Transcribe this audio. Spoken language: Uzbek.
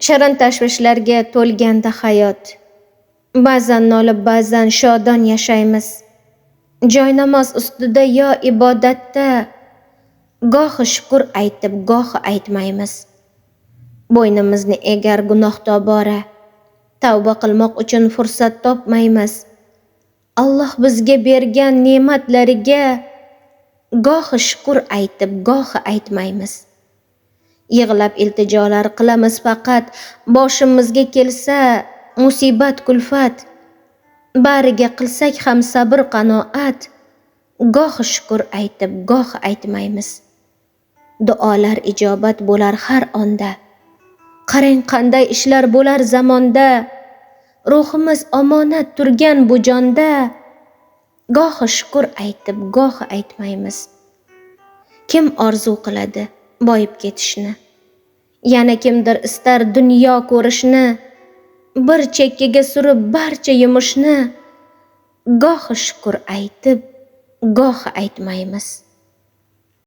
Shirin tashvishlarga to'lganda hayot. Ba'zan nolib, ba'zan shodon yashaymiz. Joynamoz ustida yo ibodatda gohi shukr aytib, gohi aytmaymiz. Bo'ynimizni egar gunoh tobora, tavba qilmoq uchun fursat topmaymiz. Alloh bizga bergan ne'matlariga gohi shukr aytib, gohi aytmaymiz. Yig'lab iltijolar qilamiz faqat, boshimizga kelsa musibat kulfat. Bariga qilsak ham sabr qanoat, gohi shukr aytib, gohi aytmaymiz. Duolar ijobat bo'lar har onda. Qarang qanday ishlar bo'lar zamonda. Ruhimiz omonat turgan bu jonda, gohi shukr aytib, gohi aytmaymiz. Kim orzu qiladi boyib ketishni? Yana kimdir istar dunyo ko'rishni? Bir chekkaga surib barcha yumushni, gohi shukr aytib, gohi aytmaymiz.